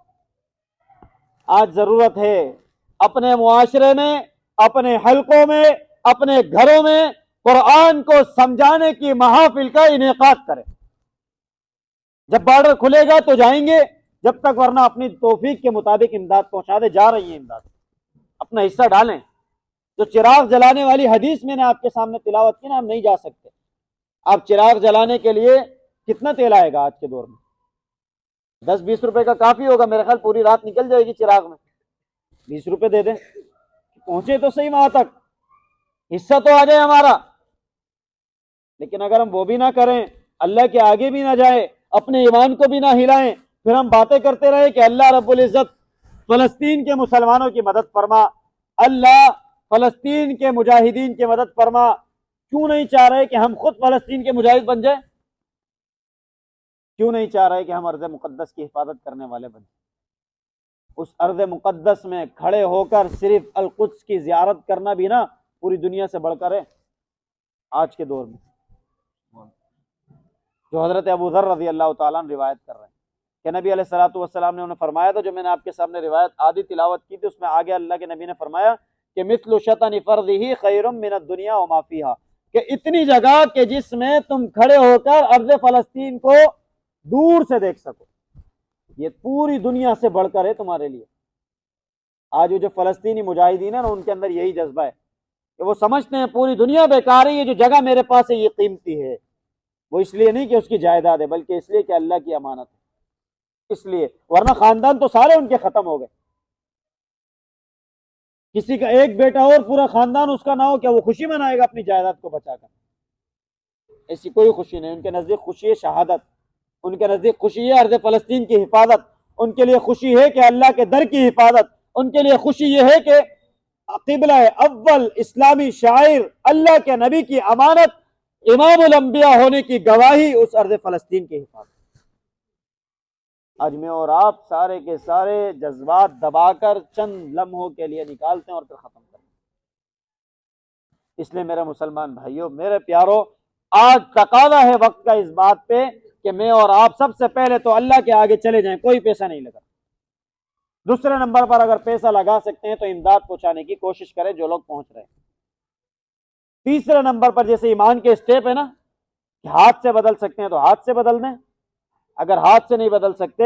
آج ضرورت ہے اپنے معاشرے میں، اپنے حلقوں میں، اپنے گھروں میں قرآن کو سمجھانے کی محافل کا انعقاد کریں۔ جب بارڈر کھلے گا تو جائیں گے، جب تک ورنہ اپنی توفیق کے مطابق امداد پہنچا دے، جا رہی ہے امداد، اپنا حصہ ڈالیں۔ جو چراغ جلانے والی حدیث میں نے آپ کے سامنے تلاوت کی نا، ہم نہیں جا سکتے۔ آپ چراغ جلانے کے لیے کتنا تیل آئے گا آج کے دور میں؟ 10-20 روپے کا کافی ہوگا، میرے خیال پوری رات نکل جائے گی چراغ میں۔ 20 روپے دے دیں، پہنچے تو صحیح وہاں تک، حصہ تو آ جائے ہمارا۔ لیکن اگر ہم وہ بھی نہ کریں، اللہ کے آگے بھی نہ جائیں، اپنے ایمان کو بھی نہ ہلائیں، پھر ہم باتیں کرتے رہے کہ اللہ رب العزت فلسطین کے مسلمانوں کی مدد فرما، اللہ فلسطین کے مجاہدین کی مدد فرما، کیوں نہیں چاہ رہے کہ ہم خود فلسطین کے مجاہد بن جائیں؟ کیوں نہیں چاہ رہے کہ ہم ارض مقدس کی حفاظت کرنے والے بن جائیں؟ اس ارض مقدس میں کھڑے ہو کر صرف القدس کی زیارت کرنا بھی نا پوری دنیا سے بڑھ کر ہے آج کے دور میں، جو حضرت ابو ذر رضی اللہ تعالیٰ عنہ روایت کر رہے ہیں کہ نبی علیہ الصلوۃ والسلام نے انہیں فرمایا تھا، جو میں نے آپ کے سامنے روایت آدھی تلاوت کی تھی، اس میں آگے اللہ کے نبی نے فرمایا کہ مثل شطن فرضہ خیر من الدنیا وما فیہا، کہ اتنی جگہ کہ جس میں تم کھڑے ہو کر ارض فلسطین کو دور سے دیکھ سکو، یہ پوری دنیا سے بڑھ کر ہے تمہارے لیے۔ آج وہ جو فلسطینی مجاہدین ہیں نا، ان کے اندر یہی جذبہ ہے کہ وہ سمجھتے ہیں پوری دنیا بیکار ہے، یہ جو جگہ میرے پاس ہے یہ قیمتی ہے۔ وہ اس لیے نہیں کہ اس کی جائیداد ہے، بلکہ اس لیے کہ اللہ کی امانت ہے، اس لیے، ورنہ خاندان تو سارے ان کے ختم ہو گئے۔ کسی کا ایک بیٹا اور پورا خاندان اس کا نہ ہو، کیا وہ خوشی منائے گا اپنی جائیداد کو بچا کر؟ ایسی کوئی خوشی نہیں۔ ان کے نزدیک خوشی ہے شہادت، ان کے نزدیک خوشی ہے ارض فلسطین کی حفاظت، ان کے لیے خوشی ہے کہ اللہ کے در کی حفاظت، ان کے لیے خوشی یہ ہے کہ قبلہ اول اسلامی شاعر اللہ کے نبی کی امانت، امام الانبیاء ہونے کی گواہی اس ارض فلسطین کی حفاظت۔ آج میں اور آپ سارے کے سارے جذبات دبا کر چند لمحوں کے لیے نکالتے ہیں اور پھر ختم کرتے ہیں۔ اس لیے میرے مسلمان بھائیوں، میرے پیارو، آج تقاضا ہے وقت کا اس بات پہ کہ میں اور آپ سب سے پہلے تو اللہ کے آگے چلے جائیں، کوئی پیسہ نہیں لگا۔ دوسرے نمبر پر اگر پیسہ لگا سکتے ہیں تو امداد پہنچانے کی کوشش کریں جو لوگ پہنچ رہے ہیں۔ تیسرے نمبر پر جیسے ایمان کے اسٹیپ ہے نا، کہ ہاتھ سے بدل سکتے ہیں تو ہاتھ سے بدل دیں، اگر ہاتھ سے نہیں بدل سکتے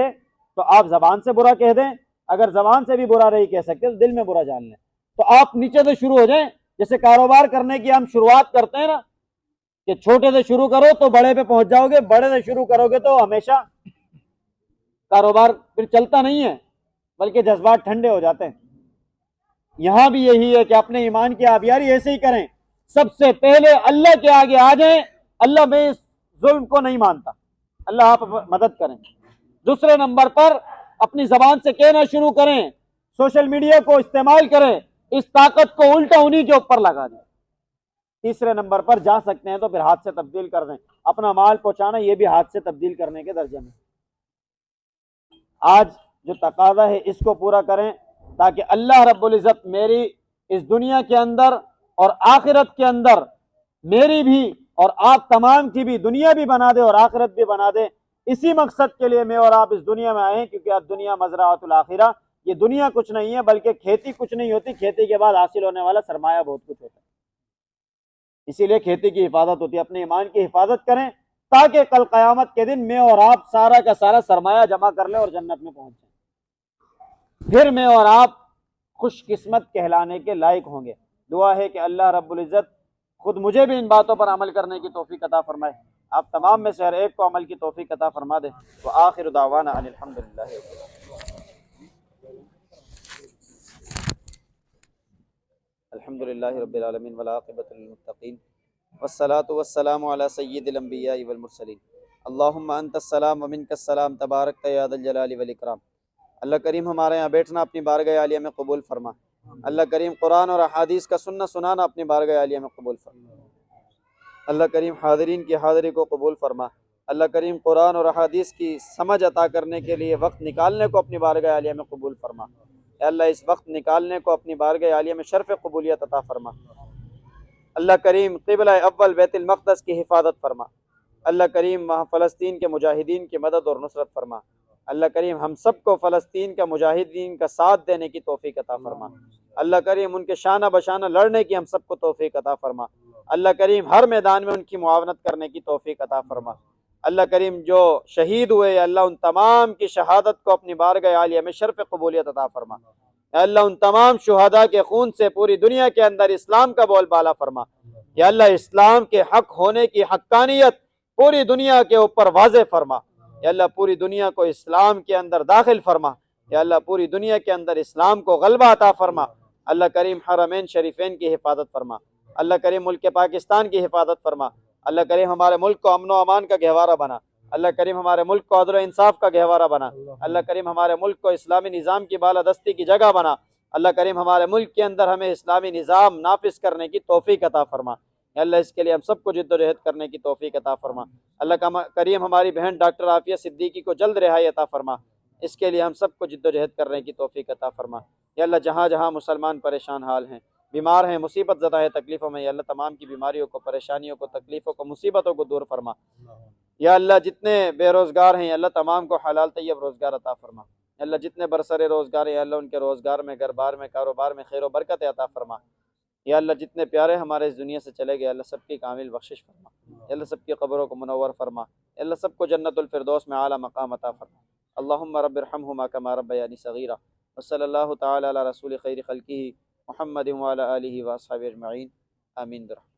تو آپ زبان سے برا کہہ دیں، اگر زبان سے بھی برا نہیں کہہ سکتے تو دل میں برا جان لیں۔ تو آپ نیچے سے شروع ہو جائیں، جیسے کاروبار کرنے کی ہم شروعات کرتے ہیں نا، کہ چھوٹے سے شروع کرو تو بڑے پہ پہنچ جاؤ گے، بڑے سے شروع کرو گے تو ہمیشہ کاروبار پھر چلتا نہیں ہے، بلکہ جذبات ٹھنڈے ہو جاتے ہیں۔ یہاں بھی یہی ہے کہ اپنے ایمان کی آبیاری ایسے ہی کریں، سب سے پہلے اللہ کے آگے آ جائیں، اللہ میں اس ظلم کو نہیں مانتا، اللہ آپ مدد کریں۔ دوسرے نمبر پر اپنی زبان سے کہنا شروع کریں، سوشل میڈیا کو استعمال کریں، اس طاقت کو الٹا انہی کے اوپر لگا دیں۔ تیسرے نمبر پر جا سکتے ہیں تو پھر ہاتھ سے تبدیل کر دیں، اپنا مال پہنچانا یہ بھی ہاتھ سے تبدیل کرنے کے درجے میں۔ آج جو تقاضا ہے اس کو پورا کریں تاکہ اللہ رب العزت میری اس دنیا کے اندر اور آخرت کے اندر میری بھی اور آپ تمام کی بھی دنیا بھی بنا دے اور آخرت بھی بنا دے۔ اسی مقصد کے لیے میں اور آپ اس دنیا میں آئے ہیں، کیونکہ اب دنیا مزرعۃ الآخرہ، یہ دنیا کچھ نہیں ہے، بلکہ کھیتی کچھ نہیں ہوتی، کھیتی کے بعد حاصل ہونے والا سرمایہ بہت کچھ ہوتا ہے۔ اسی لیے کھیتی کی حفاظت ہوتی ہے، اپنے ایمان کی حفاظت کریں تاکہ کل قیامت کے دن میں اور آپ سارا کا سارا سرمایہ جمع کر لیں اور جنت میں پہنچ جائیں، پھر میں اور آپ خوش قسمت کہلانے کے لائق ہوں گے۔ دعا ہے کہ اللہ رب العزت خود مجھے بھی ان باتوں پر عمل کرنے کی توفیق عطا فرمائے۔ آپ تمام میں سے ہر ایک کو عمل کی توفیق عطا فرما دے۔ وآخر دعوانا ان الحمدللہ۔ الحمدللہ رب العالمین والعاقبۃ للمتقین والصلاة والسلام علی سید الانبیاء والمرسلین۔ اللہم انت السلام ومنک السلام تبارک یا ذا الجلال والاکرام۔ اللہ کریم ہمارے یہاں بیٹھنا اپنی بارگاہ عالیہ میں قبول فرما۔ اللہ کریم قرآن اور احادیث کا سننا سنانا اپنی بارگاہ عالیہ میں قبول فرما۔ اللہ کریم حاضرین کی حاضری کو قبول فرما۔ اللہ کریم قرآن اور احادیث کی سمجھ عطا کرنے کے لیے وقت نکالنے کو اپنی بارگاہ عالیہ میں قبول فرما۔ اے اللہ اس وقت نکالنے کو اپنی بارگاہ عالیہ میں شرف قبولیت عطا فرما۔ اللہ کریم قبلہ اول بیت المقدس کی حفاظت فرما۔ اللہ کریم وہاں فلسطین کے مجاہدین کی مدد اور نصرت فرما۔ اللہ کریم ہم سب کو فلسطین کا مجاہدین کا ساتھ دینے کی توفیق عطا فرما۔ اللہ کریم ان کے شانہ بشانہ لڑنے کی ہم سب کو توفیق عطا فرما۔ اللہ کریم ہر میدان میں ان کی معاونت کرنے کی توفیق عطا فرما۔ اللہ کریم جو شہید ہوئے اللہ ان تمام کی شہادت کو اپنی بارگاہ عالیہ میں شرف قبولیت عطا فرما۔ یا اللہ ان تمام شہداء کے خون سے پوری دنیا کے اندر اسلام کا بول بالا فرما۔ یا اللہ اسلام کے حق ہونے کی حقانیت پوری دنیا کے اوپر واضح فرما۔ یا اللہ پوری دنیا کو اسلام کے اندر داخل فرما۔ یا اللہ پوری دنیا کے اندر اسلام کو غلبہ عطا فرما۔ اللہ کریم حرمین شریفین کی حفاظت فرما۔ اللہ کریم ملک پاکستان کی حفاظت فرما۔ اللہ کریم ہمارے ملک کو امن و امان کا گہوارہ بنا۔ اللہ کریم ہمارے ملک کو عدل و انصاف کا گہوارہ بنا۔ اللہ کریم ہمارے ملک کو اسلامی نظام کی بالادستی کی جگہ بنا۔ اللہ کریم ہمارے ملک کے اندر ہمیں اسلامی نظام نافذ کرنے کی توفیق عطا فرما۔ یا اللہ اس کے لیے ہم سب کو جد و جہد کرنے کی توفیق عطا فرما۔ اللہ کریم ہماری بہن ڈاکٹر عافیہ صدیقی کو جلد رہائی عطا فرما۔ اس کے لیے ہم سب کو جد و جہد کرنے کی توفیق عطا فرما۔ یا اللہ جہاں جہاں مسلمان پریشان حال ہیں، بیمار ہیں، مصیبت زدہ ہے، تکلیفوں میں، یا اللہ تمام کی بیماریوں کو، پریشانیوں کو، تکلیفوں کو، مصیبتوں کو دور فرما۔ یا اللہ جتنے بے روزگار ہیں یا اللہ تمام کو حلال طیب روزگار عطا فرما۔ یا اللہ جتنے برسر روزگار ہیں یا اللہ ان کے روزگار میں، گھر بار میں، کاروبار میں خیر و برکت عطا فرما۔ یا اللہ جتنے پیارے ہمارے اس دنیا سے چلے گئے اللہ سب کی کامل بخشش فرما۔ یا اللہ سب کی قبروں کو منور فرما۔ یا اللہ سب کو جنت الفردوس میں اعلیٰ مقام عطا فرما۔ اللہم رب ارحمہما کما ربیانی صغیرا۔ وصلی اللہ تعالی علی رسول خیر خلقہ محمد وعلی آلہ واصحابہ اجمعین، آمین برحمتک۔